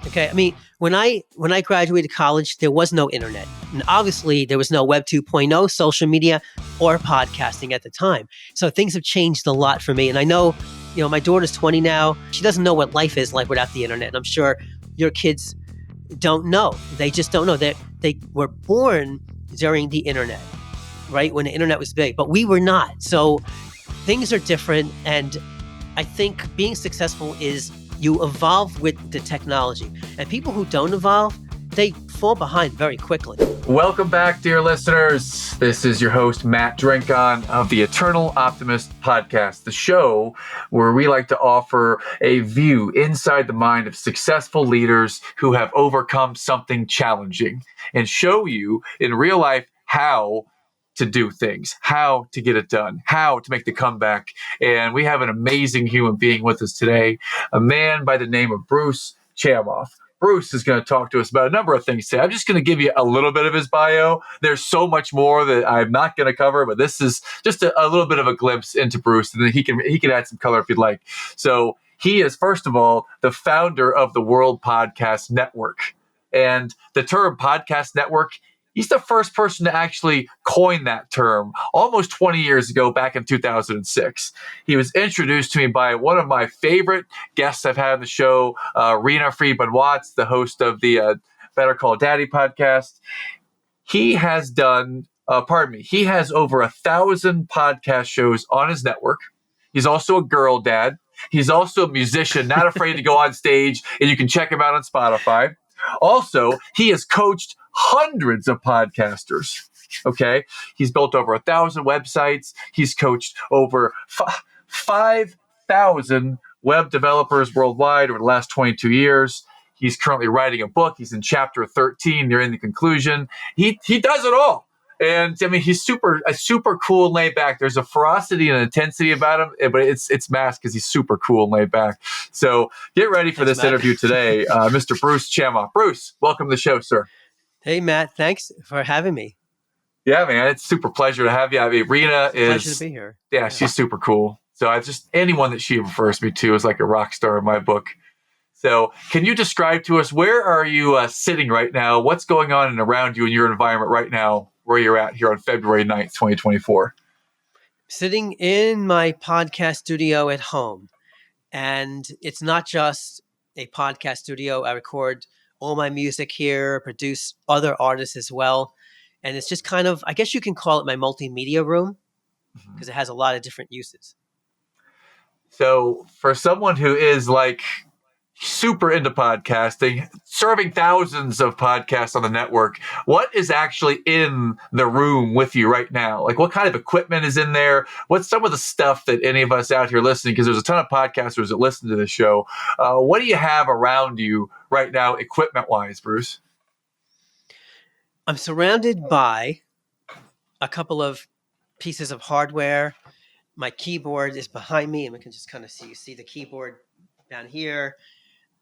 Okay. I mean, when I graduated college, there was no internet. And obviously there was no Web 2.0, social media, or podcasting at the time. So things have changed a lot for me. And I know, my daughter's 20 now. She doesn't know what life is like without the internet. And I'm sure your kids don't know. They just don't know. They were born during the internet, right? When the internet was big, but we were not. So things are different. And I think being successful is you evolve with the technology. And people who don't evolve, they fall behind very quickly. Welcome back, dear listeners. This is your host, Matt Drinkon of the Eternal Optimist podcast, the show where we like to offer a view inside the mind of successful leaders who have overcome something challenging and show you in real life how to do things, how to get it done, how to make the comeback. And we have an amazing human being with us today, a man by the name of Bruce Chamoff. Bruce is going to talk to us about a number of things today. I'm just going to give you a little bit of his bio. There's so much more that I'm not going to cover, but this is just a little bit of a glimpse into Bruce, and then he can add some color if you'd like. So he is, first of all, the founder of the World Podcast Network. And the term podcast network, he's the first person to actually coin that term almost 20 years ago, back in 2006. He was introduced to me by one of my favorite guests I've had on the show, Rena Friedman-Watts, the host of the Better Call Daddy podcast. He has done, he has over 1,000 podcast shows on his network. He's also a girl dad. He's also a musician, not afraid to go on stage, and you can check him out on Spotify. Also, he has coached hundreds of podcasters. Okay. He's built over 1,000 websites. He's coached over 5,000 web developers worldwide over the last 22 years. He's currently writing a book. He's in chapter 13, nearing the conclusion. He does it all. And I mean, he's super cool and laid back. There's a ferocity and an intensity about him, but it's masked because he's super cool and laid back. So get ready for this interview today, Mr. Bruce Chamoff. Bruce, welcome to the show, sir. Hey, Matt. Thanks for having me. Yeah, man, it's super pleasure to have you. I mean, Rena is pleasure to be here. Yeah, she's super cool. So anyone that she refers me to is like a rock star in my book. So can you describe to us, where are you sitting right now? What's going on and around you in your environment right now, where you're at here on February 9th, 2024? Sitting in my podcast studio at home. And it's not just a podcast studio. I record all my music here, produce other artists as well. And it's just kind of, I guess you can call it my multimedia room, because it has a lot of different uses. So for someone who is like super into podcasting, serving thousands of podcasts on the network, what is actually in the room with you right now? Like, what kind of equipment is in there? What's some of the stuff that any of us out here listening, because there's a ton of podcasters that listen to this show, what do you have around you right now, equipment-wise, Bruce? I'm surrounded by a couple of pieces of hardware. My keyboard is behind me, and we can just kind of see the keyboard down here.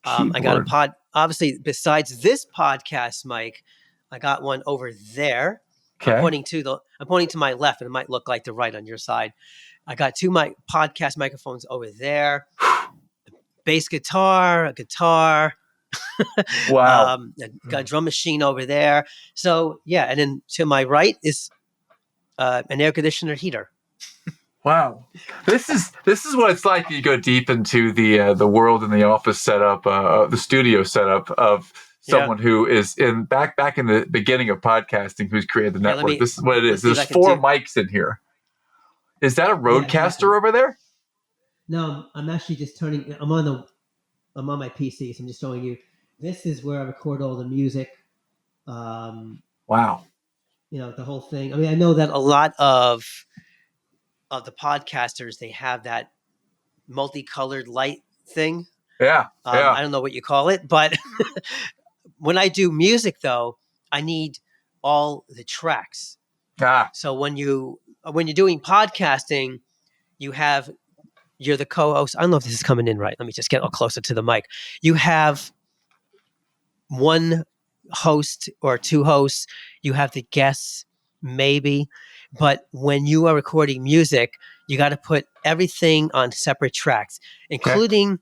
I got a obviously, besides this podcast mic, I got one over there. Okay. I'm pointing to my left, and it might look like the right on your side. I got two podcast microphones over there. Bass guitar, a guitar. Wow. Got a drum machine over there. So yeah, and then to my right is an air conditioner heater. Wow, this is what it's like. You go deep into the world and the office setup, the studio setup of someone who is back in the beginning of podcasting, who's created the network. This is what it is. There's 4 mics in here. Is that a Rodecaster over there? No, I'm actually just turning. I'm on my PC, so I'm just showing you. This is where I record all the music. Wow. The whole thing. I mean, I know that a lot of the podcasters, they have that multicolored light thing. Yeah. I don't know what you call it, but when I do music, though, I need all the tracks. So when you're doing podcasting, you're the co-host. I don't know if this is coming in right. Let me just get closer to the mic. You have one host or two hosts. You have the guests, maybe. But when you are recording music, you got to put everything on separate tracks, including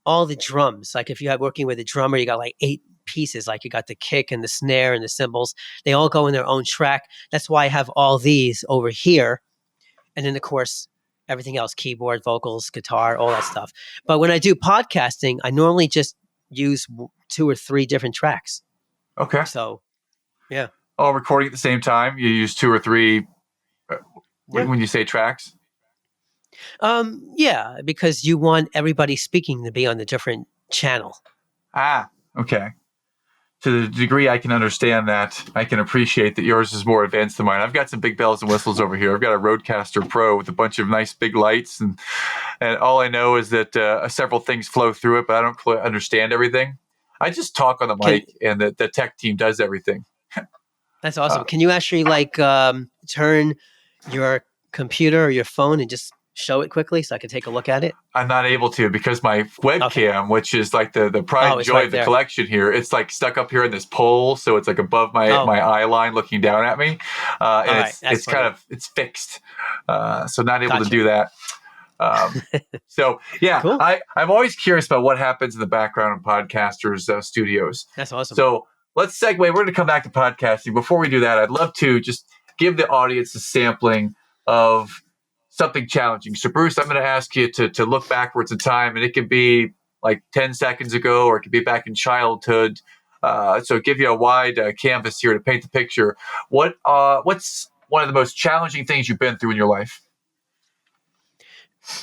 all the drums. Like if you have working with a drummer, you got like 8 pieces. Like you got the kick and the snare and the cymbals. They all go in their own track. That's why I have all these over here. And then of course, everything else, keyboard, vocals, guitar, all that stuff. But when I do podcasting, I normally just use 2 or 3 different tracks. Okay. So, yeah. All recording at the same time. You use 2 or 3 when you say tracks. Yeah, because you want everybody speaking to be on the different channel. Okay. To the degree I can understand that, I can appreciate that yours is more advanced than mine. I've got some big bells and whistles over here. I've got a Rodecaster Pro with a bunch of nice big lights, and all I know is that several things flow through it, but I don't quite understand everything. I just talk on the mic, and the tech team does everything. That's awesome. Can you actually turn your computer or your phone and just show it quickly so I can take a look at it? I'm not able to because my webcam, which is like the pride and joy of the collection here, it's like stuck up here in this pole, so it's like above my eye line, looking down at me, and it's fixed, so not able to do that. So yeah, cool. I'm always curious about what happens in the background of podcasters' studios. That's awesome. So let's segue. We're going to come back to podcasting. Before we do that, I'd love to just give the audience a sampling of something challenging. So Bruce, I'm going to ask you to look backwards in time, and it could be like 10 seconds ago, or it could be back in childhood. So give you a wide canvas here to paint the picture. What's one of the most challenging things you've been through in your life?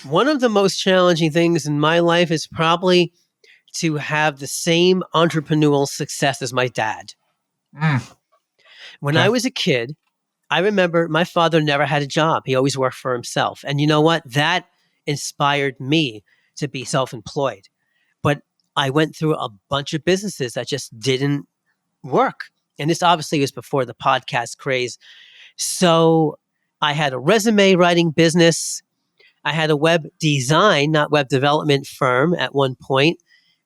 One of the most challenging things in my life is probably to have the same entrepreneurial success as my dad. When I was a kid, I remember my father never had a job. He always worked for himself. And you know what? That inspired me to be self-employed. But I went through a bunch of businesses that just didn't work. And this obviously was before the podcast craze. So I had a resume writing business. I had a web design, not web development firm at one point.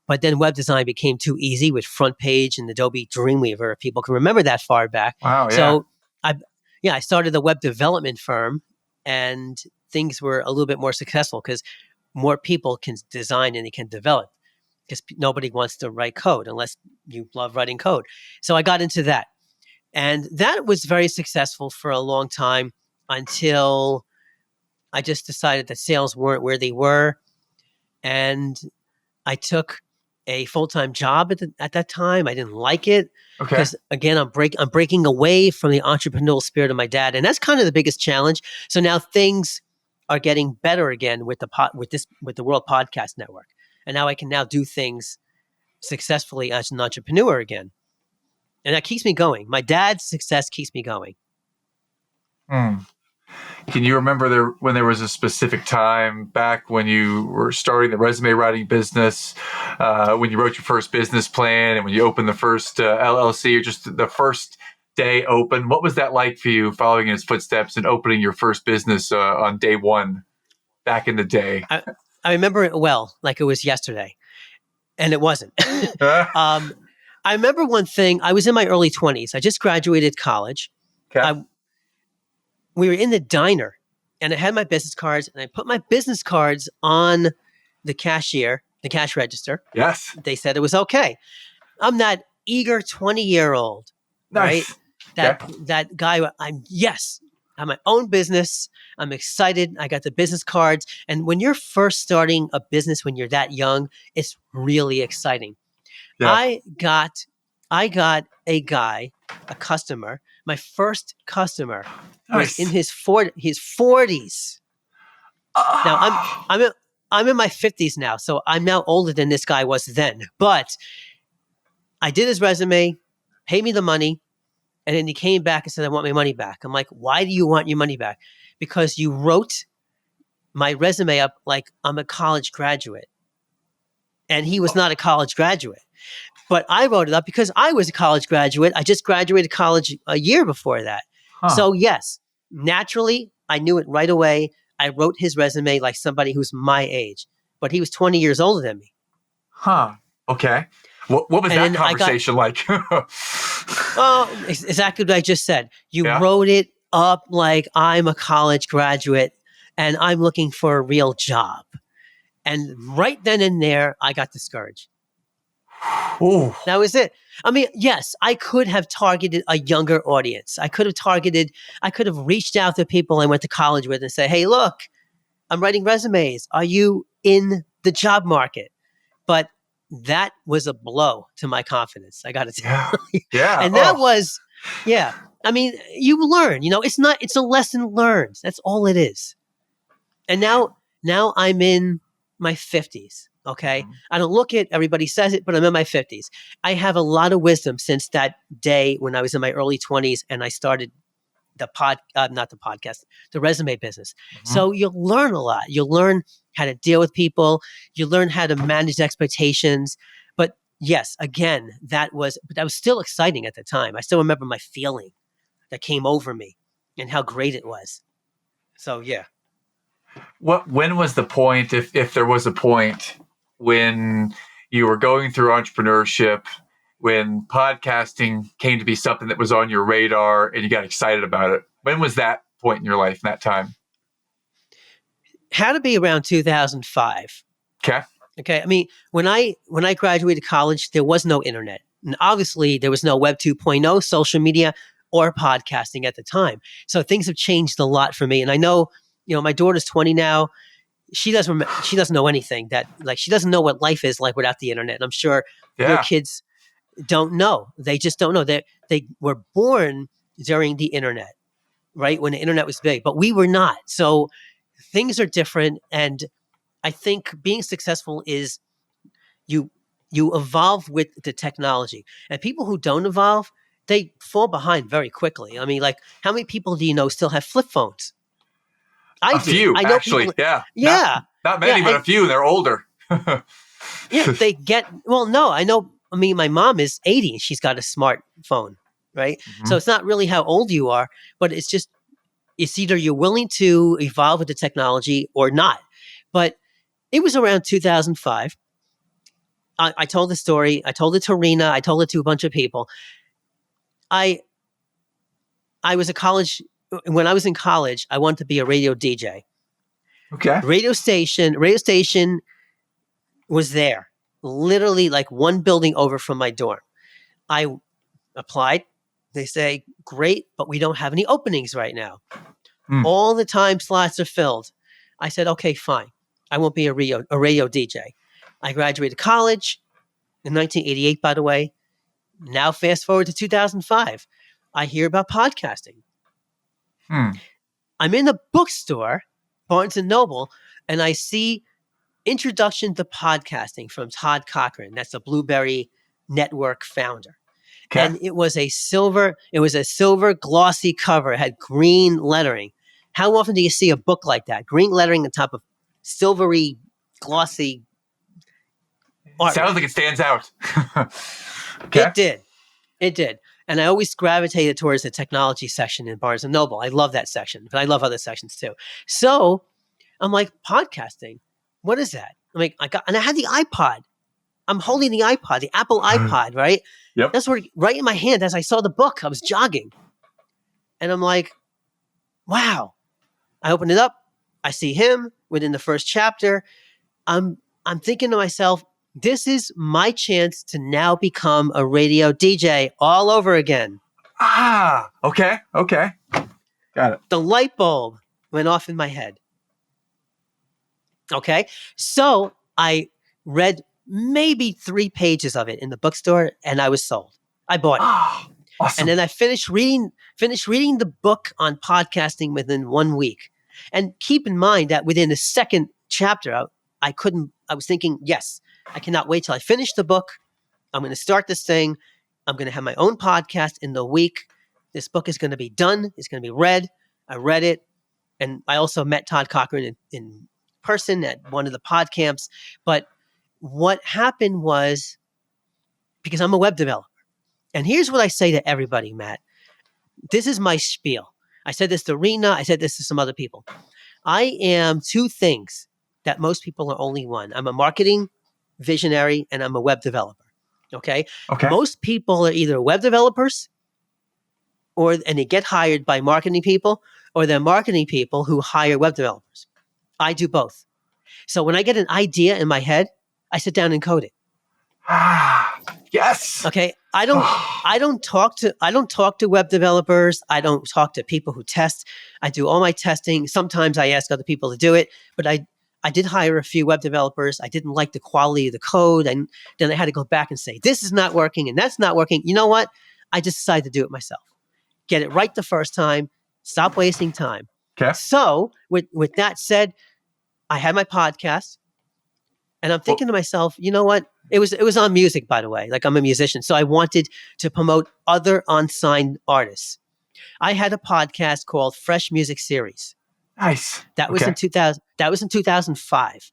But then web design became too easy with Front Page and Adobe Dreamweaver. If people can remember that far back. Wow, yeah. So I started a web development firm, and things were a little bit more successful because more people can design and they can develop, because nobody wants to write code unless you love writing code. So I got into that, and that was very successful for a long time until I just decided that sales weren't where they were. And I took a full-time job at that time. I didn't like it because, again, I'm breaking away from the entrepreneurial spirit of my dad, and that's kind of the biggest challenge. So now things are getting better again with the World Podcast Network, and now I can now do things successfully as an entrepreneur again, and that keeps me going. My dad's success keeps me going. Can you remember when there was a specific time back when you were starting the resume writing business, when you wrote your first business plan and when you opened the first LLC, or just the first day open? What was that like for you, following in his footsteps and opening your first business on day one back in the day? I remember it well, like it was yesterday, and it wasn't. I remember one thing. I was in my early 20s. I just graduated college. Okay. We were in the diner, and I had my business cards, and I put my business cards on the cash register. Yes. They said it was okay. I'm that eager 20-year-old, nice. Right? That guy, I have my own business. I'm excited. I got the business cards. And when you're first starting a business, when you're that young, it's really exciting. Yeah. I got a customer. My first customer was in his 40s. Now I'm in my 50s now, so I'm now older than this guy was then. But I did his resume, paid me the money, and then he came back and said, "I want my money back." I'm like, "Why do you want your money back?" "Because you wrote my resume up like I'm a college graduate." And he was not a college graduate. But I wrote it up because I was a college graduate. I just graduated college a year before that. So yes, naturally, I knew it right away. I wrote his resume like somebody who's my age, but he was 20 years older than me. Okay. What was that conversation like? Oh, exactly what I just said. You wrote it up like I'm a college graduate and I'm looking for a real job. And right then and there, I got discouraged. Ooh. That was it. I mean, yes, I could have targeted a younger audience. I could have reached out to people I went to college with and say, hey, look, I'm writing resumes. Are you in the job market? But that was a blow to my confidence. I got to tell you. Yeah. And that was, yeah. I mean, you learn, it's a lesson learned. That's all it is. And now I'm in my 50s. Okay. I don't look it, everybody says it, but I'm in my 50s. I have a lot of wisdom since that day when I was in my early 20s and I started not the podcast, the resume business. So you'll learn a lot. You'll learn how to deal with people. You learn how to manage expectations. But yes, again, that was still exciting at the time. I still remember my feeling that came over me and how great it was. So yeah. When was the point, if there was a point, when you were going through entrepreneurship, when podcasting came to be something that was on your radar and you got excited about it? When was that point in your life, in that time? Had to be around 2005. Okay. I mean, when I graduated college, there was no internet. And obviously there was no Web 2.0, social media, or podcasting at the time. So things have changed a lot for me. And I know, my daughter's 20 now. She doesn't know anything she doesn't know what life is like without the internet. And I'm sure your kids don't know. They just don't know. They were born during the internet, right? When the internet was big, but we were not. So things are different. And I think being successful is you evolve with the technology. And people who don't evolve, they fall behind very quickly. I mean, like, how many people do you know still have flip phones? A few, I know actually. people, Yeah. Not many, but a few. They're older. Yeah, I know. I mean, my mom is 80 and she's got a smartphone, right? So it's not really how old you are, but it's either you're willing to evolve with the technology or not. But it was around 2005. I told the story. I told it to Rena. I told it to a bunch of people. I was when I was in college, I wanted to be a radio DJ. Okay. Radio station was there, literally like one building over from my dorm. I applied. They say, great, but we don't have any openings right now. All the time slots are filled. I said, okay, fine. I won't be a radio DJ. I graduated college in 1988, by the way. Now fast forward to 2005. I hear about podcasting. I'm in the bookstore, Barnes & Noble, and I see Introduction to Podcasting from Todd Cochran. That's the Blueberry Network founder. Okay. And it was a silver glossy cover. It had green lettering. How often do you see a book like that? Green lettering on top of silvery, glossy art. Sounds like it stands out. Okay. It did. And I always gravitated towards the technology section in Barnes & Noble. I love that section, but I love other sections too. So I'm like, podcasting, what is that? I'm like, and I had the iPod. I'm holding the iPod, the Apple iPod, right? Yep. That's right in my hand as I saw the book. I was jogging. And I'm like, wow. I opened it up. I see him within the first chapter. I'm thinking to myself, this is my chance to now become a radio DJ all over again. Okay. Got it. The light bulb went off in my head. Okay. So I read maybe 3 pages of it in the bookstore and I was sold. I bought it. Awesome. And then I finished reading the book on podcasting within 1 week. And keep in mind that within the second chapter, I was thinking, yes, I cannot wait till I finish the book. I'm going to start this thing. I'm going to have my own podcast in the week. This book is going to be done. It's going to be read. I read it. And I also met Todd Cochran in person at one of the pod camps. But what happened was, because I'm a web developer, and here's what I say to everybody, Matt. This is my spiel. I said this to Rena. I said this to some other people. I am 2 things that most people are only one. I'm a marketing visionary and I'm a web developer. Okay. Most people are either web developers and they get hired by marketing people, or they're marketing people who hire web developers. I do both. So when I get an idea in my head, I sit down and code it. Yes. Okay. I don't talk to web developers. I don't talk to people who test. I do all my testing. Sometimes I ask other people to do it, but I did hire a few web developers. I didn't like the quality of the code. And then I had to go back and say, this is not working and that's not working. You know what? I just decided to do it myself. Get it right the first time. Stop wasting time. Okay. So with that said, I had my podcast and I'm thinking to myself, you know what? It was on music, by the way. Like, I'm a musician. So I wanted to promote other unsigned artists. I had a podcast called Fresh Music Series. Nice. That was in 2000. That was in 2005.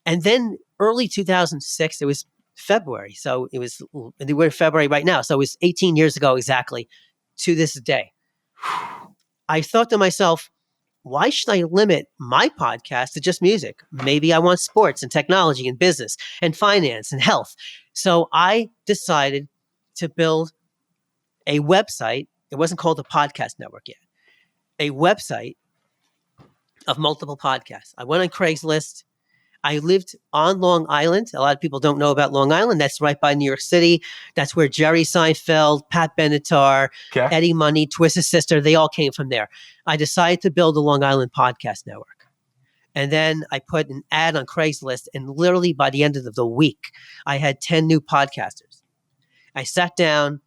And then early 2006, it was February. So we're in February right now. So it was 18 years ago exactly to this day. I thought to myself, why should I limit my podcast to just music? Maybe I want sports and technology and business and finance and health. So I decided to build a website. It wasn't called a podcast network yet. A website of multiple podcasts. I went on Craigslist. I lived on Long Island. A lot of people don't know about Long Island. That's right by New York City. That's where Jerry Seinfeld, Pat Benatar, Eddie Money, Twisted Sister, they all came from there. I decided to build a Long Island podcast network. And then I put an ad on Craigslist, and literally by the end of the week, I had 10 new podcasters. I sat down,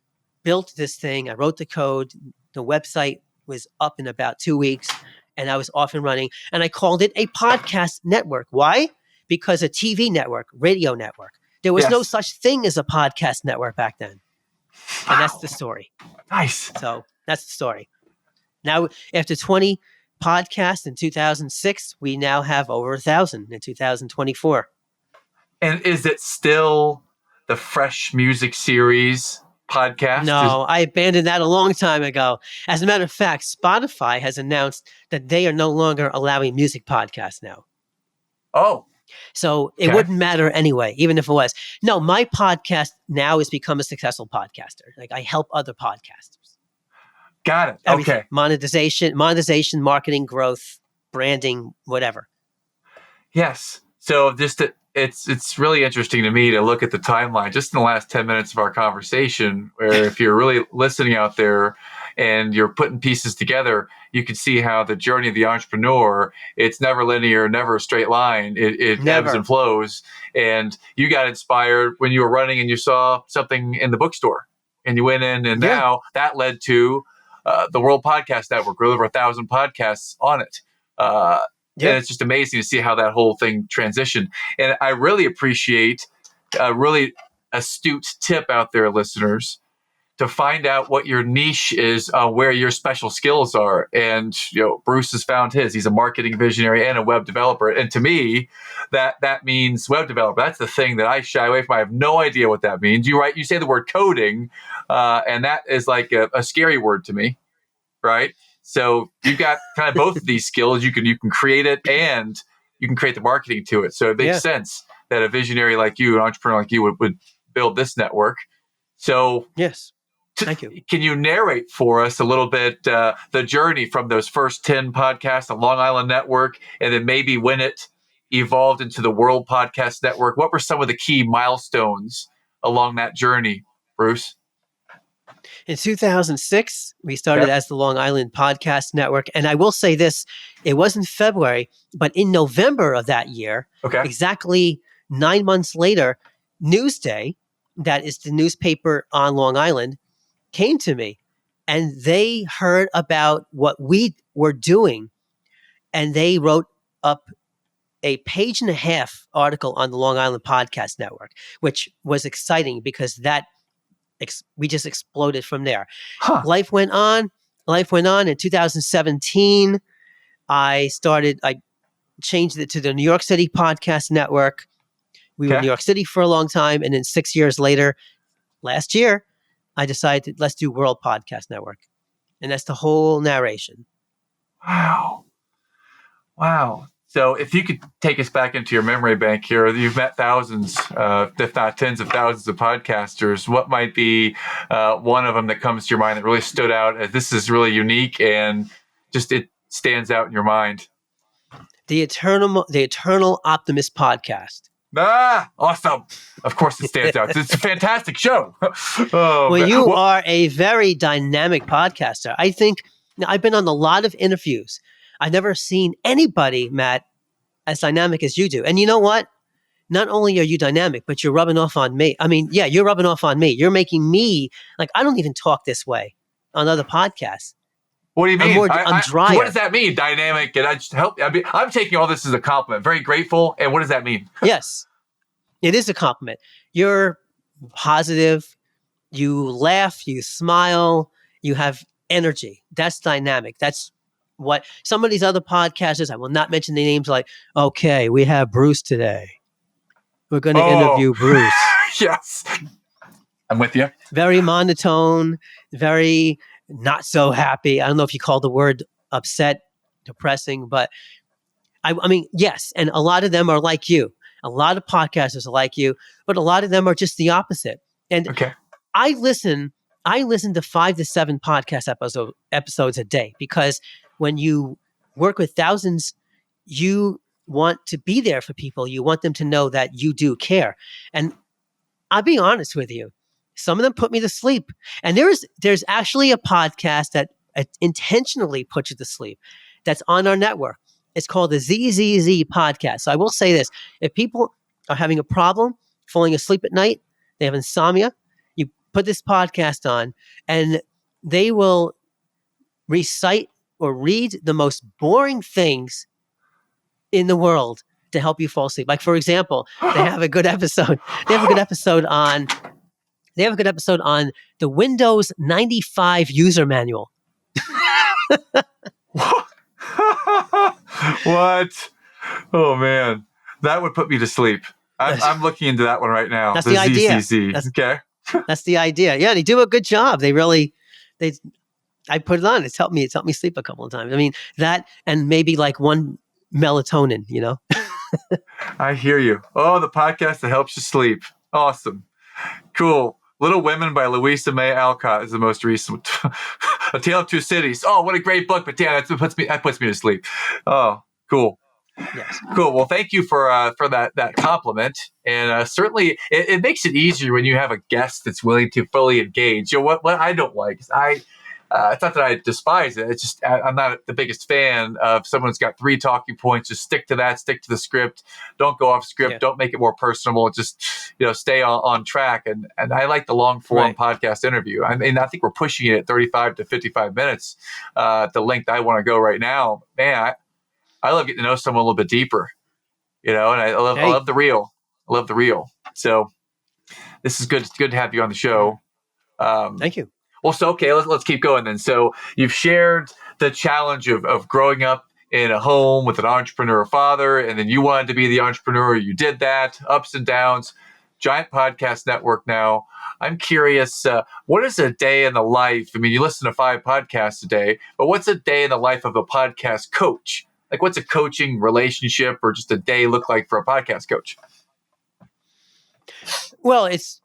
built this thing. I wrote the code. The website was up in about 2 weeks, and I was off and running. And I called it a podcast network. Why? Because a TV network, radio network. There was no such thing as a podcast network back then. And that's the story. Nice. So that's the story. Now, after 20 podcasts in 2006, we now have over 1,000 in 2024. And is it still the Fresh Music Series podcast? No, I abandoned that a long time ago. As a matter of fact, Spotify has announced that they are no longer allowing music podcasts now. Oh. So it wouldn't matter anyway, even if it was. No, my podcast now has become a successful podcaster. Like, I help other podcasters. Got it. Everything. Okay. Monetization, marketing, growth, branding, whatever. Yes. So it's really interesting to me to look at the timeline just in the last 10 minutes of our conversation, where if you're really listening out there and you're putting pieces together, you can see how the journey of the entrepreneur, it's never linear, never a straight line. It ebbs and flows. And you got inspired when you were running and you saw something in the bookstore and you went in, and now that led to the World Podcast Network, with over 1,000 podcasts on it. And it's just amazing to see how that whole thing transitioned. And I really appreciate a really astute tip out there, listeners, to find out what your niche is, where your special skills are. And Bruce has found his. He's a marketing visionary and a web developer. And to me, that means web developer. That's the thing that I shy away from. I have no idea what that means. You say the word coding, and that is like a scary word to me, right? So you've got kind of both of these skills. You can create it and you can create the marketing to it. So it makes sense that a visionary like you, an entrepreneur like you, would build this network. So yes, thank you. Can you narrate for us a little bit the journey from those first 10 podcasts, the Long Island Network, and then maybe when it evolved into the World Podcast Network? What were some of the key milestones along that journey, Bruce? In 2006, we started as the Long Island Podcast Network. And I will say this, it wasn't February, but in November of that year, exactly 9 months later, Newsday, that is the newspaper on Long Island, came to me and they heard about what we were doing. And they wrote up a 1.5-page article on the Long Island Podcast Network, which was exciting because we just exploded from there. Life went on. In 2017, I changed it to the New York City Podcast Network. We were in New York City for a long time. And then 6 years later, last year, I decided let's do World Podcast Network. And that's the whole narration. Wow. So if you could take us back into your memory bank here, you've met thousands, if not tens of thousands of podcasters. What might be one of them that comes to your mind that really stood out as this is really unique and just it stands out in your mind? the Eternal Optimist podcast. Awesome. Of course it stands out. It's a fantastic show. Oh, Well, man. you Well, are a very dynamic podcaster. I think now, I've been on a lot of interviews. I've never seen anybody, Matt, as dynamic as you do. And you know what? Not only are you dynamic, but you're rubbing off on me. I mean, yeah, you're rubbing off on me. You're making me like I don't even talk this way on other podcasts. what do you mean? I'm drier. What does that mean? Dynamic, and I just help. I'm taking all this as a compliment. Very grateful. And what does that mean? Yes, it is a compliment. You're positive. You laugh. You smile. You have energy. That's dynamic. That's what some of these other podcasters, I will not mention the names, like, okay, we have Bruce today. We're going to interview Bruce. Yes. I'm with you. Very monotone, very not so happy. I don't know if you call the word upset, depressing, but I mean, yes. And a lot of them are like you. A lot of podcasters are like you, but a lot of them are just the opposite. And Okay. I listen to 5 to 7 podcast episodes a day, because when you work with thousands, you want to be there for people. You want them to know that you do care. And I'll be honest with you, some of them put me to sleep. And there's actually a podcast that intentionally puts you to sleep that's on our network. It's called the ZZZ podcast. So I will say this: if people are having a problem falling asleep at night, they have insomnia, you put this podcast on and they will recite or read the most boring things in the world to help you fall asleep. Like, for example, they have a good episode. They have a good episode on the Windows 95 user manual. What? Oh man, that would put me to sleep. I'm looking into that one right now. That's the idea. ZCC. Okay. That's the idea. Yeah, they do a good job. I put it on. It's helped me sleep a couple of times. I mean, that and maybe like one melatonin, you know? I hear you. Oh, the podcast that helps you sleep. Awesome. Cool. Little Women by Louisa May Alcott is the most recent. A Tale of Two Cities. Oh, what a great book. But yeah, that puts me to sleep. Oh, cool. Yes. Cool. Well, thank you for that compliment, and certainly it makes it easier when you have a guest that's willing to fully engage. You know what I don't like is it's not that I despise it. It's just I'm not the biggest fan of someone who's got 3 talking points. Just stick to that. Stick to the script. Don't go off script. Yeah. Don't make it more personable. Just stay on track. And I like the long form podcast interview. I mean, I think we're pushing it at 35 to 55 minutes. The length I want to go right now, man. I love getting to know someone a little bit deeper, and I love the real. I love the real. So this is good. It's good to have you on the show. Thank you. Well, so, okay, let's keep going then. So you've shared the challenge of growing up in a home with an entrepreneur father, and then you wanted to be the entrepreneur. You did that, ups and downs, giant podcast network now. I'm curious, what is a day in the life? I mean, you listen to 5 podcasts a day, but what's a day in the life of a podcast coach? Like, what's a coaching relationship or just a day look like for a podcast coach? Well, it's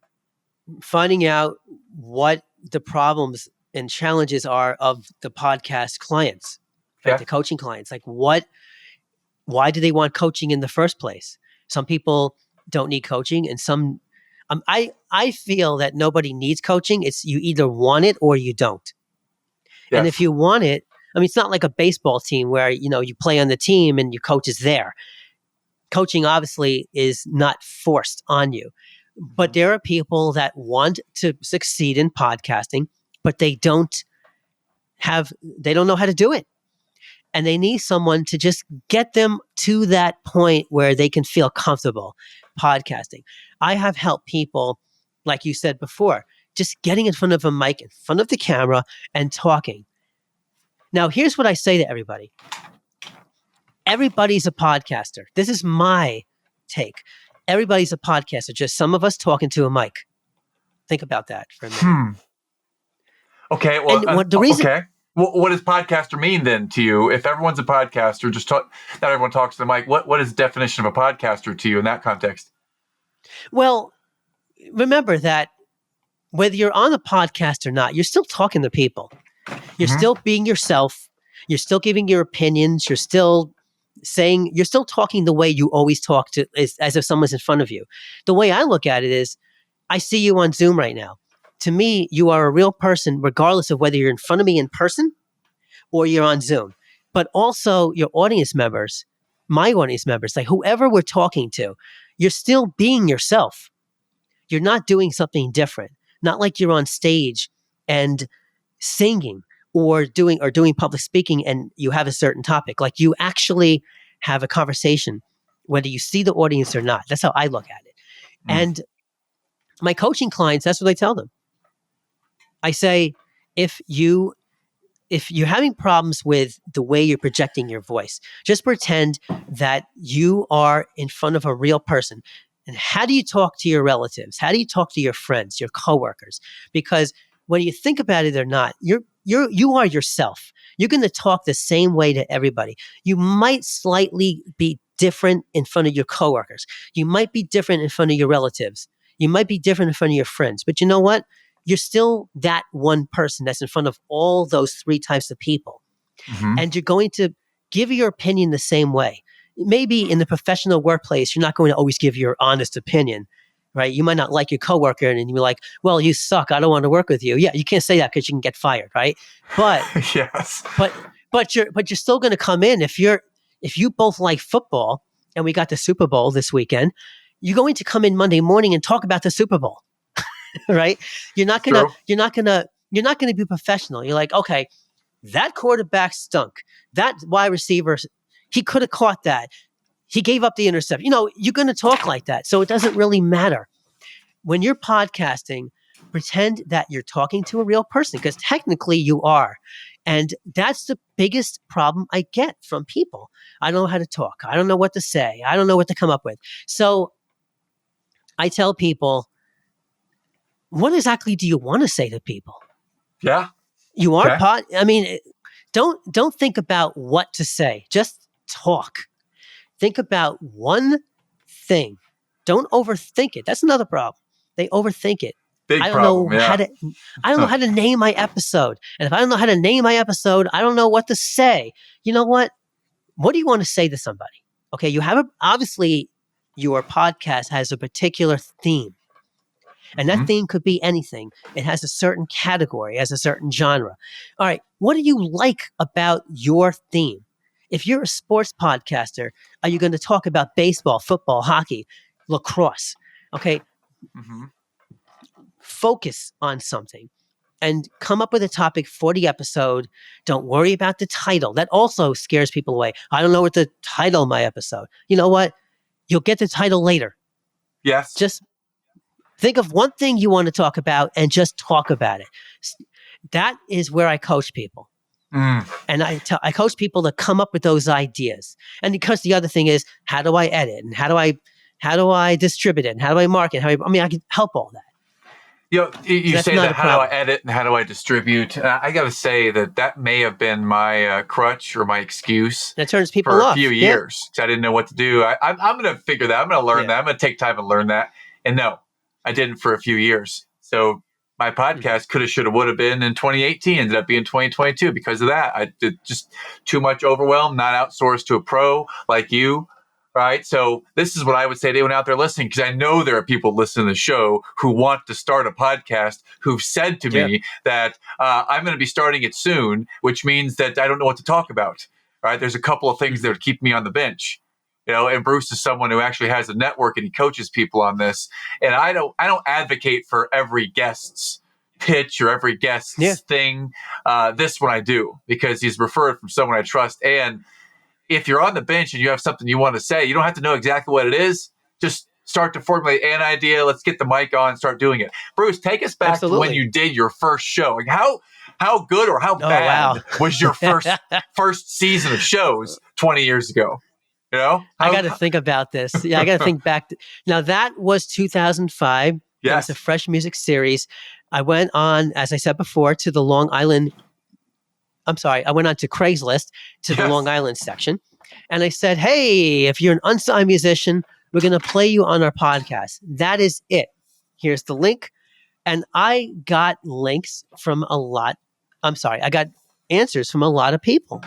finding out what the problems and challenges are of the podcast clients, right? Yeah. The coaching clients. Like, why do they want coaching in the first place? Some people don't need coaching, and some. I feel that nobody needs coaching. It's you either want it or you don't. Yeah. And if you want it, I mean, it's not like a baseball team where you play on the team and your coach is there. Coaching obviously is not forced on you. But there are people that want to succeed in podcasting, but they don't know how to do it. And they need someone to just get them to that point where they can feel comfortable podcasting. I have helped people, like you said before, just getting in front of a mic, in front of the camera and talking. Now, here's what I say to everybody. Everybody's a podcaster. This is my take. Everybody's a podcaster, just some of us talking to a mic. Think about that for a minute. Okay. Well, the reason, okay. Well, what does podcaster mean then to you? If everyone's a podcaster, not everyone talks to the mic. What is the definition of a podcaster to you in that context? Well, remember that whether you're on a podcast or not, you're still talking to people. You're still being yourself. You're still giving your opinions. You're still, saying, you're still talking the way you always talk to, as if someone's in front of you. The way I look at it is, I see you on Zoom right now. To me, you are a real person, regardless of whether you're in front of me in person or you're on Zoom. But also your audience members, my audience members, like whoever we're talking to, you're still being yourself. You're not doing something different. Not like you're on stage and singing or doing public speaking and you have a certain topic. Like you actually have a conversation, whether you see the audience or not. That's how I look at it. And my coaching clients, that's what I tell them. I say, if you're having problems with the way you're projecting your voice, just pretend that you are in front of a real person. And how do you talk to your relatives? How do you talk to your friends, your coworkers? Because when you think about it or not, you are yourself. You're going to talk the same way to everybody. You might slightly be different in front of your coworkers. You might be different in front of your relatives. You might be different in front of your friends. But you know what? You're still that one person that's in front of all those three types of people. And you're going to give your opinion the same way. Maybe in the professional workplace, you're not going to always give your honest opinion, right? You might not like your coworker and you're like, well, you suck. I don't want to work with you. Yeah, you can't say that because you can get fired, right? But Yes. but you're still going to come in if you both like football and we got the Super Bowl this weekend, you're going to come in Monday morning and talk about the Super Bowl. Right? You're not gonna be professional. You're like, okay, that quarterback stunk. That wide receiver, he could have caught that. He gave up the interception. You're going to talk like that. So it doesn't really matter. When you're podcasting, pretend that you're talking to a real person because technically you are. And that's the biggest problem I get from people. I don't know how to talk. I don't know what to say. I don't know what to come up with. So I tell people, what exactly do you want to say to people? Yeah. You are I mean, don't think about what to say. Just talk. Think about one thing. Don't overthink it. That's another problem. They overthink it. Big I don't problem. know how to name my episode. And if I don't know how to name my episode, I don't know what to say. You know what? What do you want to say to somebody? Okay, obviously your podcast has a particular theme. And that theme could be anything. It has a certain category, has a certain genre. All right, what do you like about your theme? If you're a sports podcaster, are you going to talk about baseball, football, hockey, lacrosse? Okay, focus on something and come up with a topic for the episode. Don't worry about the title. That also scares people away. I don't know what to title my episode. You know what? You'll get the title later. Yes. Just think of one thing you want to talk about and just talk about it. That is where I coach people. And I coach people to come up with those ideas. And because the other thing is, how do I edit? And how do I distribute it? And how do I market? I can help all that. You say that, how do I edit and how do I distribute? I got to say that may have been my crutch or my excuse. That turns people for off. a few years because I didn't know what to do. I'm going to figure that. I'm going to learn that. I'm going to take time and learn that. And no, I didn't for a few years. So my podcast could have, should have, would have been in 2018, ended up being 2022 because of that. I did just too much overwhelm, not outsourced to a pro like you. Right. So this is what I would say to anyone out there listening, because I know there are people listening to the show who want to start a podcast who've said to me that I'm going to be starting it soon, which means that I don't know what to talk about. Right. There's a couple of things that would keep me on the bench. And Bruce is someone who actually has a network and he coaches people on this. And I don't advocate for every guest's pitch or every guest's thing. This one I do because he's referred from someone I trust. And if you're on the bench and you have something you want to say, you don't have to know exactly what it is. Just start to formulate an idea. Let's get the mic on and start doing it. Bruce, take us back to when you did your first show. Like how good or how bad was your first season of shows 20 years ago? I got to think about this. Yeah, I got to think back. Now, that was 2005. Yes. It was a Fresh Music series. I went on, as I said before, to the Long Island. I went on to Craigslist to the Long Island section. And I said, hey, if you're an unsigned musician, we're going to play you on our podcast. That is it. Here's the link. And I got links from I got answers from a lot of people.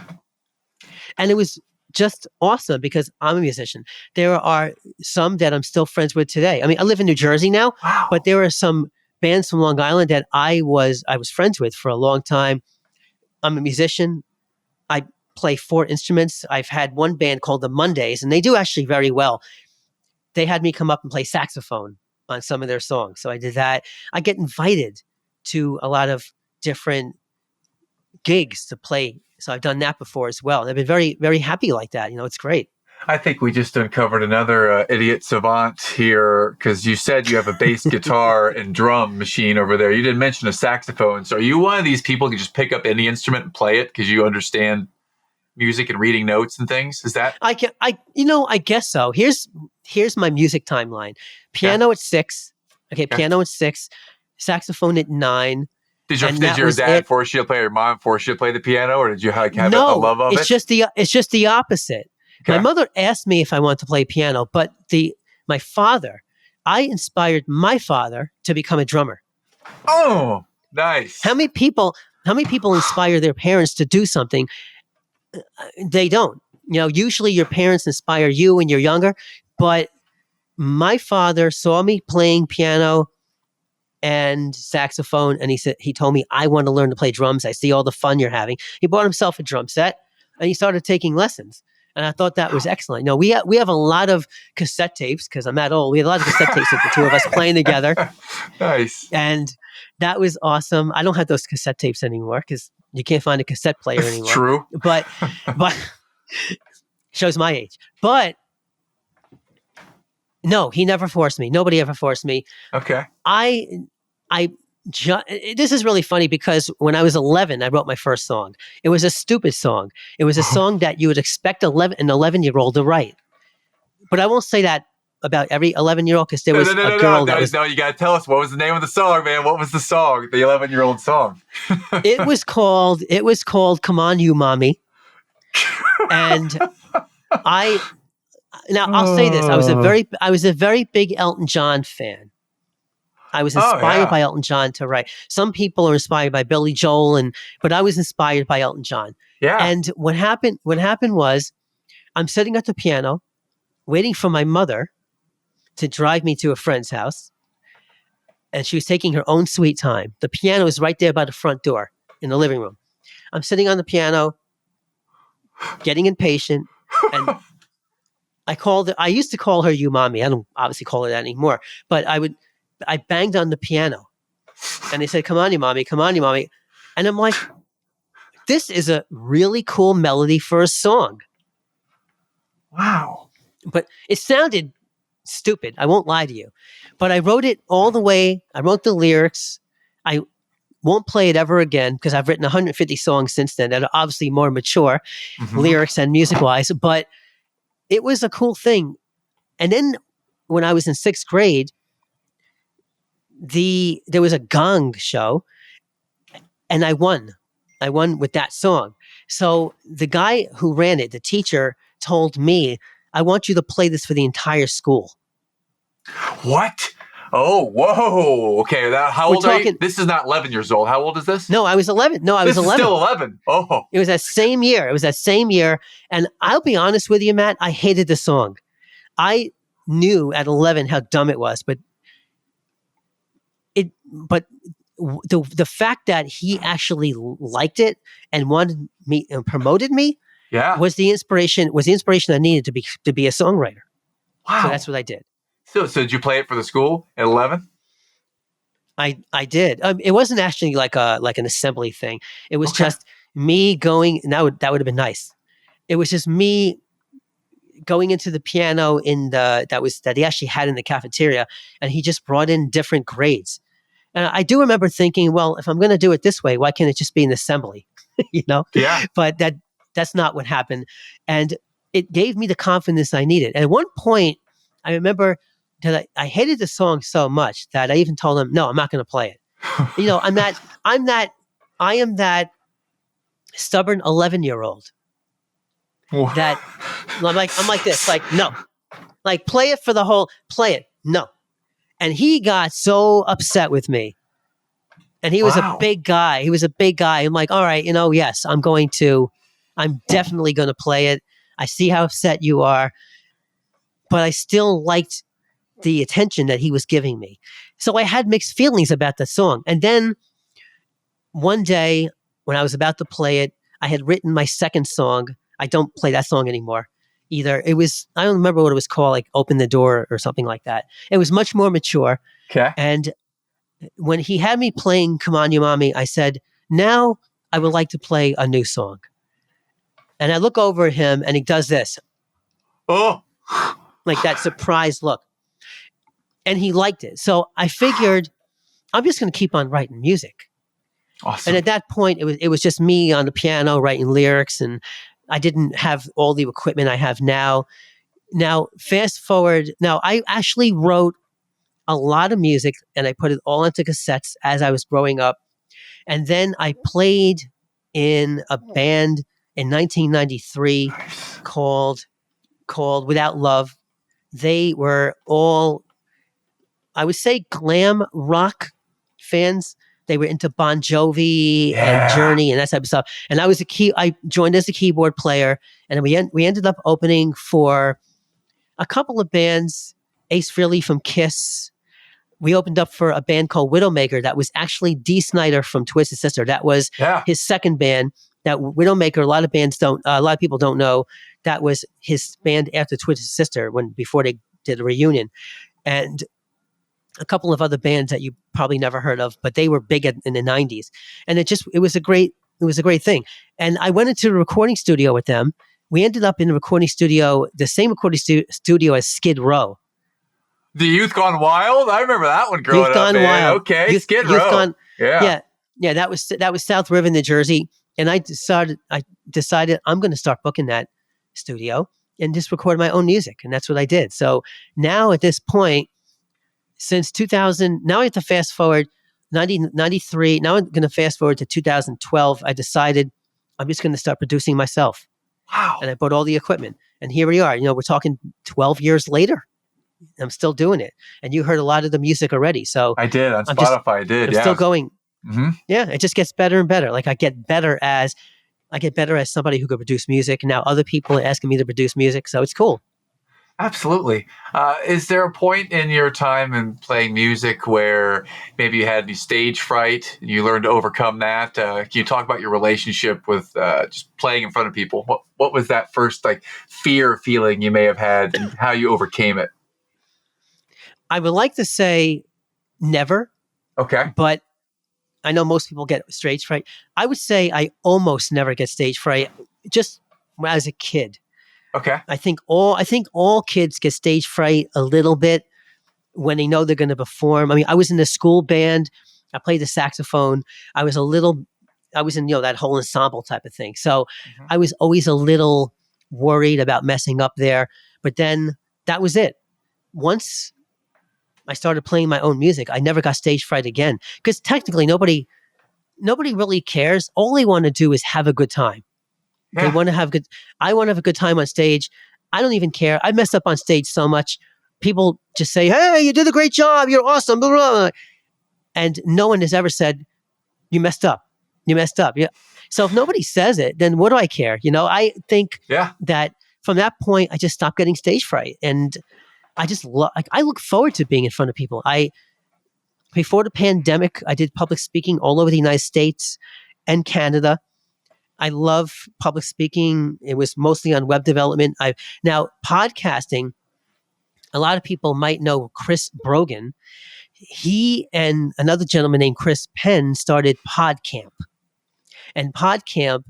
And it was just awesome because I'm a musician. There are some that I'm still friends with today. I mean, I live in New Jersey now, Wow. but there are some bands from Long Island that I was friends with for a long time. I'm a musician. I play 4 instruments. I've had one band called the Mondays, and they do actually very well. They had me come up and play saxophone on some of their songs. So I did that. I get invited to a lot of different gigs to play. So I've done that before as well. And I've been very, very happy like that. It's great. I think we just uncovered another idiot savant here, because you said you have a bass guitar and drum machine over there. You didn't mention a saxophone. So are you one of these people who can just pick up any instrument and play it because you understand music and reading notes and things? Is that? I guess so. Here's my music timeline. Piano at 6. Okay, piano at 6. Saxophone at 9. Did your dad force you to play, or your mom force you to play the piano, or did you have a love of it? It's just the opposite. Okay. My mother asked me if I wanted to play piano, but my father, I inspired my father to become a drummer. Oh, nice. How many people inspire their parents to do something? They don't. Usually your parents inspire you when you're younger, but my father saw me playing piano and saxophone, and he told me, I want to learn to play drums. I see all the fun you're having. He bought himself a drum set, and he started taking lessons. And I thought that was excellent. We have a lot of cassette tapes, because I'm that old. We had a lot of cassette tapes of the two of us playing together. Nice. And that was awesome. I don't have those cassette tapes anymore because you can't find a cassette player anymore. True. But shows my age. But no, he never forced me. Nobody ever forced me. Okay. This is really funny because when I was 11, I wrote my first song. It was a stupid song. It was a song that you would expect an 11-year-old to write. But I won't say that about every 11-year-old, because there was a girl that was... No, you got to tell us, what was the name of the song, man? What was the song, the 11-year-old song? It was called Come On You Mommy. And I'll say this. I was a very big Elton John fan. I was inspired by Elton John to write. Some people are inspired by Billy Joel, but I was inspired by Elton John. Yeah. And what happened was, I'm sitting at the piano, waiting for my mother to drive me to a friend's house, and she was taking her own sweet time. The piano is right there by the front door in the living room. I'm sitting on the piano, getting impatient, and I used to call her you mommy. I don't obviously call her that anymore, but I banged on the piano, and they said, come on, you mommy, come on, you mommy. And I'm like, this is a really cool melody for a song. Wow. But it sounded stupid. I won't lie to you, but I wrote it all the way. I wrote the lyrics. I won't play it ever again because I've written 150 songs since then that are obviously more mature lyrics and music wise, but it was a cool thing. And then when I was in 6th grade, there was a gong show, and I won with that song. So the guy who ran it, the teacher, told me, I want you to play this for the entire school. What? Oh, whoa. Okay. How old are you? This is not 11 years old. How old is this? No, I was 11. No, I was 11. Still 11. Oh. It was that same year. And I'll be honest with you, Matt, I hated the song. I knew at 11 how dumb it was, but the fact that he actually liked it and wanted me and promoted me was the inspiration I needed to be a songwriter. Wow. So that's what I did. So did you play it for the school at 11? I did. It wasn't actually like an assembly thing. It was just me going, and that would have been nice. It was just me going into the piano that he actually had in the cafeteria, and he just brought in different grades. And I do remember thinking, well, if I'm going to do it this way, why can't it just be an assembly? Yeah. But that's not what happened. And it gave me the confidence I needed. And at one point, I remember that I hated the song so much that I even told him, no, I'm not going to play it. I am that stubborn 11-year-old that I'm like this, like, no, like play it no. And he got so upset with me. And he was a big guy. I'm like, all right, yes, I'm definitely going to play it. I see how upset you are, but I still liked the attention that he was giving me. So I had mixed feelings about the song. And then one day when I was about to play it, I had written my second song. I don't play that song anymore either. It was, I don't remember what it was called, like Open the Door or something like that. It was much more mature. Okay. And when he had me playing Come On You Mommy, I said, now I would like to play a new song. And I look over at him and he does this. Oh. Like that surprised look. And he liked it. So I figured I'm just going to keep on writing music. Awesome. And at that point, it was just me on the piano writing lyrics, and I didn't have all the equipment I have now. Now, fast forward. Now, I actually wrote a lot of music, and I put it all into cassettes as I was growing up. And then I played in a band in 1993 called Without Love. They were all, I would say, glam rock fans. They were into Bon Jovi and Journey and that type of stuff. And I joined as a keyboard player, and we ended up opening for a couple of bands. Ace Frehley from Kiss. We opened up for a band called Widowmaker that was actually Dee Snider from Twisted Sister. That was his second band. That Widowmaker, a lot of people don't know. That was his band after Twisted Sister before they did a reunion. And a couple of other bands that you probably never heard of, but they were big in the 90s. And it was a great thing. And I went into a recording studio with them. We ended up in a recording studio, the same recording studio as Skid Row. The Youth Gone Wild? I remember that one growing Youth Gone up. Wild. Okay, Skid Row. Yeah. That was South River, New Jersey. And I decided I'm going to start booking that studio and just record my own music. And that's what I did. So now at this point, since 2000, now I have to fast forward 93. Now I'm going to fast forward to 2012. I decided I'm just going to start producing myself. Wow. And I bought all the equipment. And here we are. We're talking 12 years later. I'm still doing it. And you heard a lot of the music already. So I did on Spotify. I'm still going. Mm-hmm. Yeah, it just gets better and better. Like I get better as somebody who could produce music. And now other people are asking me to produce music. So it's cool. Absolutely. Is there a point in your time in playing music where maybe you had any stage fright and you learned to overcome that? Can you talk about your relationship with just playing in front of people? What was that first fear feeling you may have had and how you overcame it? I would like to say never. Okay. But I know most people get stage fright. I would say I almost never get stage fright, just as a kid. Okay. I think all kids get stage fright a little bit when they know they're going to perform. I mean, I was in the school band. I played the saxophone. I was in that whole ensemble type of thing. So I was always a little worried about messing up there. But then that was it. Once I started playing my own music, I never got stage fright again. Because technically nobody really cares. All they want to do is have a good time. Yeah. I want to have a good time on stage. I don't even care. I messed up on stage so much. People just say, "Hey, you did a great job. You're awesome." Blah, blah, blah. And no one has ever said, "You messed up. You messed up." Yeah. So if nobody says it, then what do I care? I think that from that point, I just stopped getting stage fright. And I just I look forward to being in front of people. Before the pandemic, I did public speaking all over the United States and Canada. I love public speaking. It was mostly on web development. Now podcasting, a lot of people might know Chris Brogan. He and another gentleman named Chris Penn started PodCamp. And PodCamp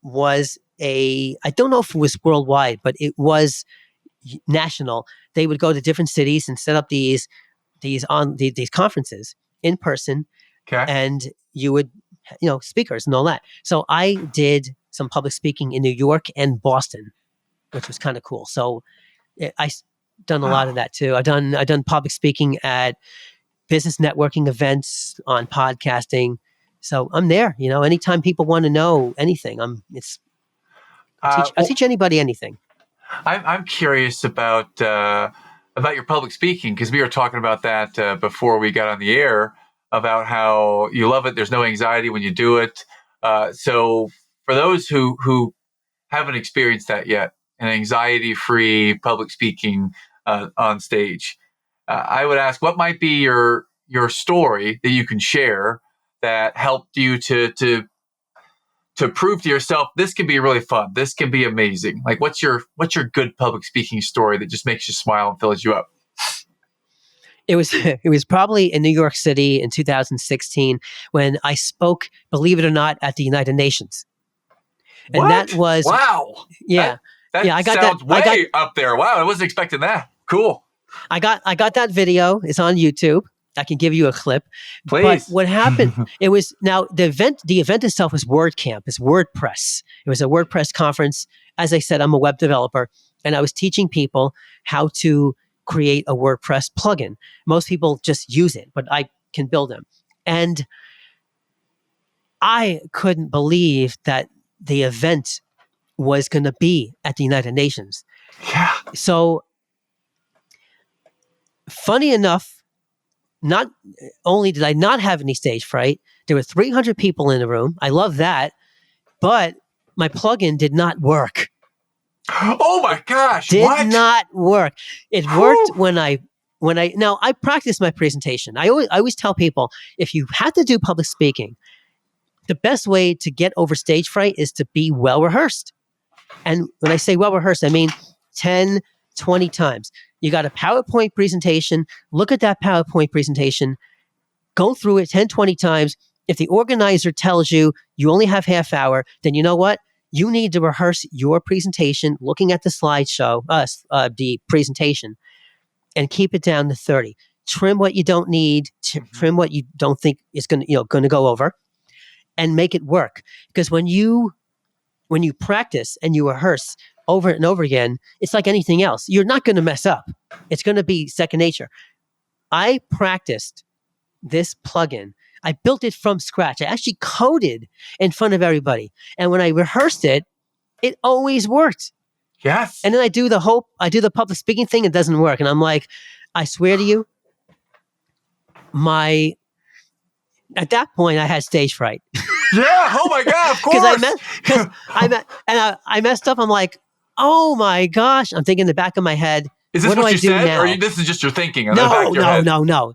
was I don't know if it was worldwide, but it was national. They would go to different cities and set up these conferences in person. Okay. And you would, speakers and all that. So I did some public speaking in New York and Boston, which was kind of cool. So I done a lot of that too. I done public speaking at business networking events on podcasting. So I'm there, anytime people want to know anything, I teach anybody anything. I'm curious about your public speaking, because we were talking about that before we got on the air, about how you love it. There's no anxiety when you do it. So for those who haven't experienced that yet, and anxiety-free public speaking on stage. I would ask, what might be your story that you can share that helped you to prove to yourself this can be really fun, this can be amazing? Like, what's your good public speaking story that just makes you smile and fills you up? It was probably in New York City in 2016 when I spoke, believe it or not, at the United Nations. And What? that was Wow. Yeah. That I got sounds that. way up there. Wow, I wasn't expecting that. Cool. I got that video. It's on YouTube. I can give you a clip. Please. But what happened, it was now the event itself was WordCamp. It's WordPress. It was a WordPress conference. As I said, I'm a web developer, and I was teaching people how to create a WordPress plugin. Most people just use it, but I can build them. And I couldn't believe that the event was going to be at the United Nations. Yeah. So, funny enough, not only did I not have any stage fright, there were 300 people in the room. I love that, but my plugin did not work. Oh my gosh! Did not work. It worked when I practiced my presentation. I always tell people, if you have to do public speaking, the best way to get over stage fright is to be well rehearsed. And when I say well rehearsed, I mean 10, 20 times. You got a PowerPoint presentation, look at that PowerPoint presentation, go through it 10, 20 times. If the organizer tells you you only have half hour, then you know what? You need to rehearse your presentation, looking at the slideshow, the presentation, and keep it down to 30. Trim what you don't need, trim what you don't think is going to go over, and make it work. Because when you practice and you rehearse over and over again, it's like anything else. You're not going to mess up. It's going to be second nature. I practiced this plugin. I built it from scratch. I actually coded in front of everybody. And when I rehearsed it, it always worked. Yes. And then I do the public speaking thing, it doesn't work. And I'm like, I swear to you, at that point I had stage fright. Yeah. Oh my God. Of course. I messed up. I'm like, oh my gosh. I'm thinking in the back of my head, is this what do I do said, now? or this is just your thinking? In the back of your head? No.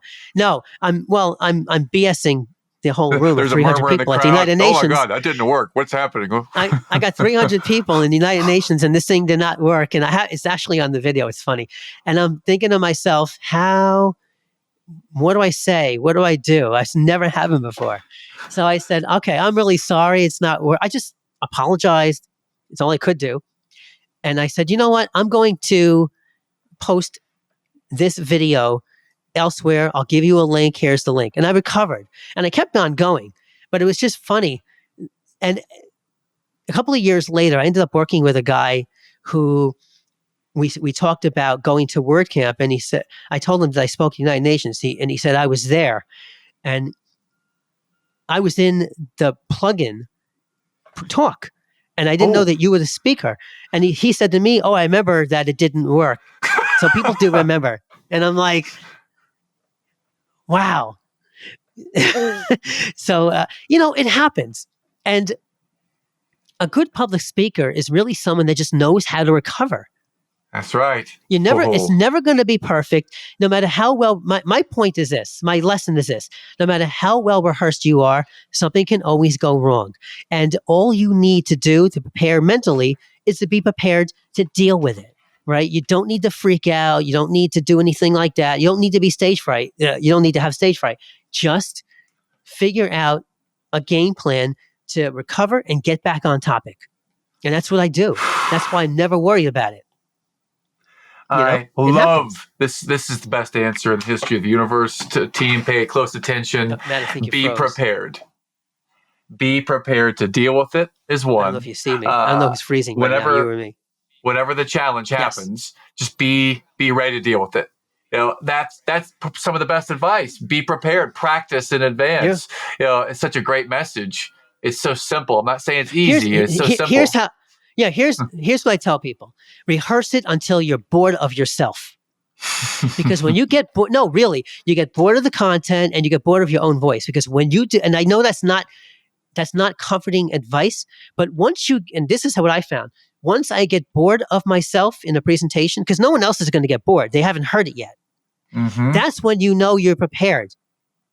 I'm BSing the whole room of 300 people at the United Nations. Oh my God, that didn't work. What's happening? I got 300 people in the United Nations, and this thing did not work. And it's actually on the video. It's funny. And I'm thinking to myself, what do I say? What do I do? I've never happened before. So I said, okay, I'm really sorry. It's not work. I just apologized. It's all I could do. And I said, you know what? I'm going to post this video elsewhere. I'll give you a link. Here's the link. And I recovered. And I kept on going. But it was just funny. And a couple of years later, I ended up working with a guy who we talked about going to WordCamp, and he said, I told him that I spoke at the United Nations, and he said I was there, and I was in the plugin talk, and I didn't know that you were the speaker. And he said to me, oh, I remember that it didn't work. So people do remember. And I'm like, wow. So, it happens. And a good public speaker is really someone that just knows how to recover. That's right. It's never going to be perfect, no matter how well. My point is this. My lesson is this. No matter how well rehearsed you are, something can always go wrong. And all you need to do to prepare mentally is to be prepared to deal with it, right? You don't need to freak out. You don't need to do anything like that. You don't need to be stage fright. You don't need to have stage fright. Just figure out a game plan to recover and get back on topic. And that's what I do. That's why I never worry about it. I love this. This is the best answer in the history of the universe. Team, pay close attention. Be prepared. Be prepared to deal with it is one. I don't know if you see me. I don't know who's freezing right now, you or me. Whenever the challenge happens, just be ready to deal with it. That's some of the best advice. Be prepared. Practice in advance. Yeah. It's such a great message. It's so simple. I'm not saying it's easy. It's so simple. Here's what I tell people. Rehearse it until you're bored of yourself. Because when you get bored, you get bored of the content and you get bored of your own voice. Because when you do, and I know that's not comforting advice, but and this is what I found. once I get bored of myself in a presentation, because no one else is going to get bored, they haven't heard it yet. Mm-hmm. That's when you know you're prepared.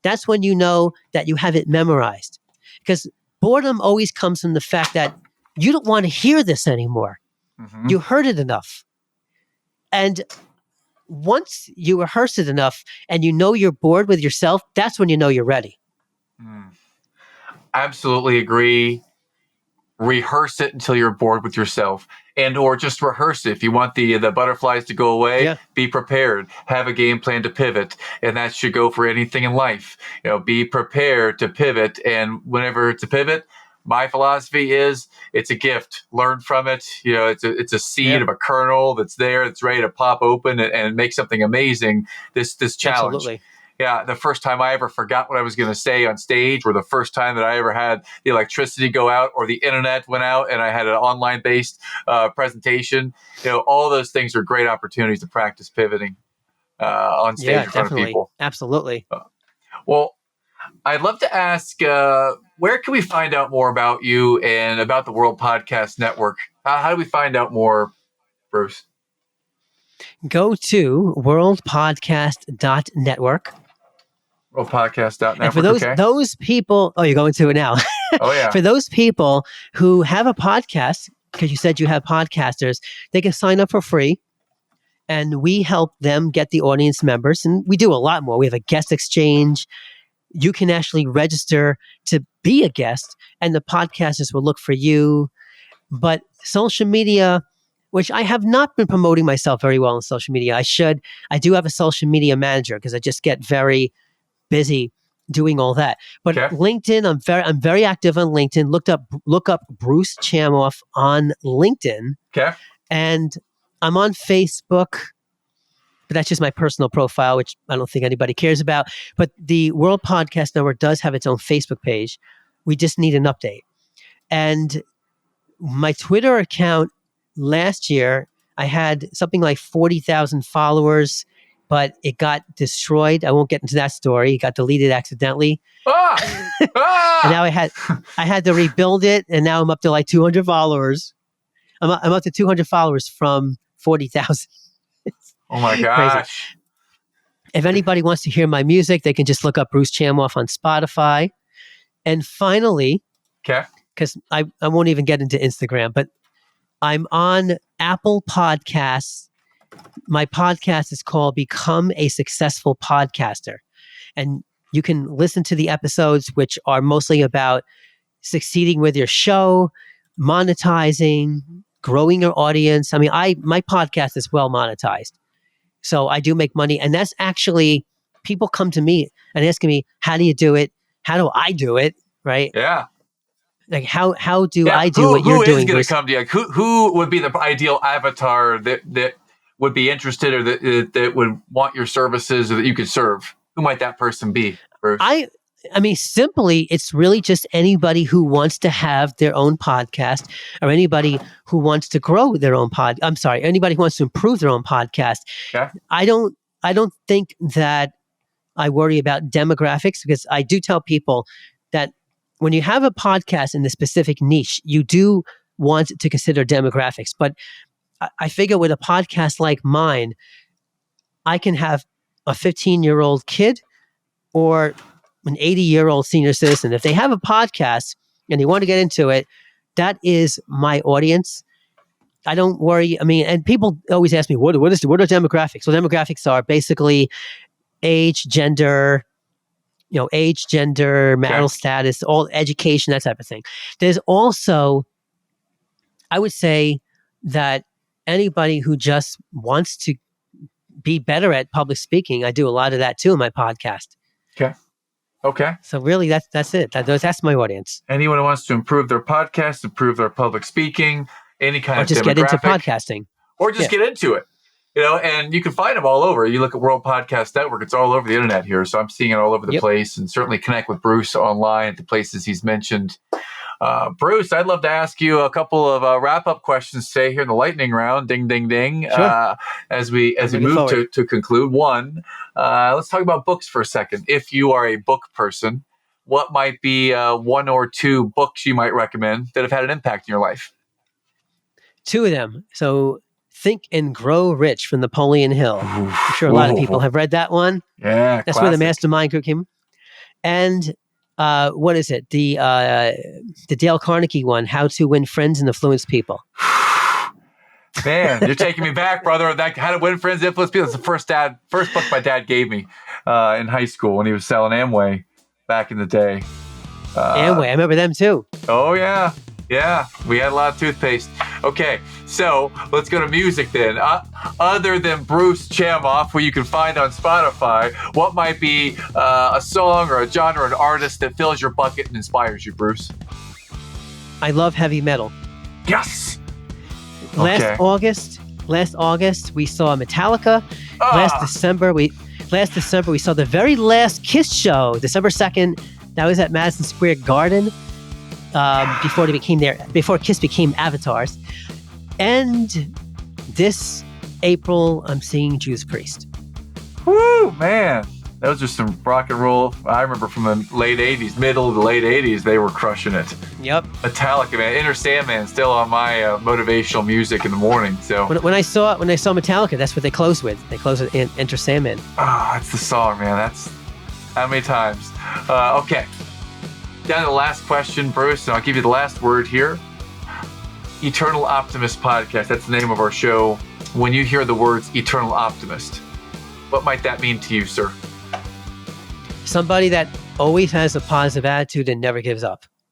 That's when you know that you have it memorized. Because boredom always comes from the fact that you don't want to hear this anymore. Mm-hmm. You heard it enough. And once you rehearse it enough and you know you're bored with yourself, that's when you know you're ready. Absolutely agree. Rehearse it until you're bored with yourself, and or just rehearse it. If you want the butterflies to go away, be prepared. Have a game plan to pivot, and that should go for anything in life. Be prepared to pivot, and whenever it's a pivot, my philosophy is it's a gift. Learn from it. It's a seed of a kernel that's there. It's ready to pop open and make something amazing. This challenge. Absolutely. Yeah, the first time I ever forgot what I was going to say on stage, or the first time that I ever had the electricity go out or the internet went out and I had an online-based presentation, all those things are great opportunities to practice pivoting on stage in front of people. Absolutely. Well, I'd love to ask, where can we find out more about you and about the World Podcast Network? How do we find out more, Bruce? Go to worldpodcast.network. Worldpodcast.network. And for those people, you're going to it now. Oh, yeah. For those people who have a podcast, because you said you have podcasters, they can sign up for free. And we help them get the audience members. And we do a lot more. We have a guest exchange. You can actually register to be a guest, and the podcasters will look for you. But social media, which I have not been promoting myself very well on social media. I should. I do have a social media manager because I just get very busy doing all that. But LinkedIn, I'm very active on LinkedIn. Look up Bruce Chamoff on LinkedIn. Okay. And I'm on Facebook, but that's just my personal profile, which I don't think anybody cares about. But the World Podcast Network does have its own Facebook page. We just need an update. And my Twitter account last year, I had something like 40,000 followers, but it got destroyed. I won't get into that story. It got deleted accidentally. And now I had to rebuild it, and now I'm up to like 200 followers. I'm up to 200 followers from 40,000. Oh my gosh. Crazy. If anybody wants to hear my music, they can just look up Bruce Chamoff on Spotify. And finally, because I won't even get into Instagram, but I'm on Apple Podcasts. My podcast is called Become a Successful Podcaster. And you can listen to the episodes, which are mostly about succeeding with your show, monetizing, growing your audience. I mean, my podcast is well monetized. So I do make money. And that's actually, people come to me and asking me, how do you do it? How do I do it? Right? Yeah. Like, how do I do what you're doing? Who is going to come to you? Like, who would be the ideal avatar that would be interested, or that would want your services, or that you could serve? Who might that person be, Bruce? I mean, simply, it's really just anybody who wants to have their own podcast, or anybody who wants to grow their own anybody who wants to improve their own podcast. Okay. I don't think that I worry about demographics, because I do tell people that when you have a podcast in a specific niche, you do want to consider demographics. But I figure with a podcast like mine, I can have a 15-year-old kid or an 80-year-old senior citizen. If they have a podcast and they want to get into it, that is my audience. I don't worry. I mean, and people always ask me, what are demographics? Well, demographics are basically age, gender, marital status, all education, that type of thing. There's also, I would say that anybody who just wants to be better at public speaking, I do a lot of that too in my podcast. Okay. So really, that's it. That's my audience. Anyone who wants to improve their podcast, improve their public speaking, any kind or of just demographic, get into podcasting, or just get into it. And you can find them all over. You look at World Podcast Network; it's all over the internet here. So I'm seeing it all over the place, and certainly connect with Bruce online at the places he's mentioned. Bruce, I'd love to ask you a couple of wrap-up questions today here in the lightning round. Ding, ding, ding. Sure. As we move to conclude. One, let's talk about books for a second. If you are a book person, what might be one or two books you might recommend that have had an impact in your life? two of them. So Think and Grow Rich from Napoleon Hill. I'm sure a lot of people have read that one. Yeah, that's where the mastermind group came. And what is it? The Dale Carnegie one, How to Win Friends and Influence People. Man, you're taking me back, brother. That How to Win Friends, Influence People. It's the first book my dad gave me in high school when he was selling Amway back in the day. Amway, I remember them too. Oh yeah, yeah. We had a lot of toothpaste. Okay, so let's go to music then. Other than Bruce Chamoff, who you can find on Spotify, what might be a song or a genre, or an artist that fills your bucket and inspires you, Bruce? I love heavy metal. Yes. Last August, we saw Metallica. Last December, we saw the very last Kiss show, December 2nd. That was at Madison Square Garden. Before Kiss became avatars. And this April, I'm seeing Judas Priest. Woo, man. Those are some rock and roll. I remember from the late 80s, middle of the late 80s, they were crushing it. Yep. Metallica, man. Enter Sandman, still on my motivational music in the morning. So when I saw Metallica, that's what they closed with. They closed with Enter Sandman. That's the song, man. That's how many times. Okay. Down to the last question, Bruce, and I'll give you the last word here. Eternal Optimist Podcast. That's the name of our show. When you hear the words Eternal Optimist, what might that mean to you, sir? Somebody that always has a positive attitude and never gives up.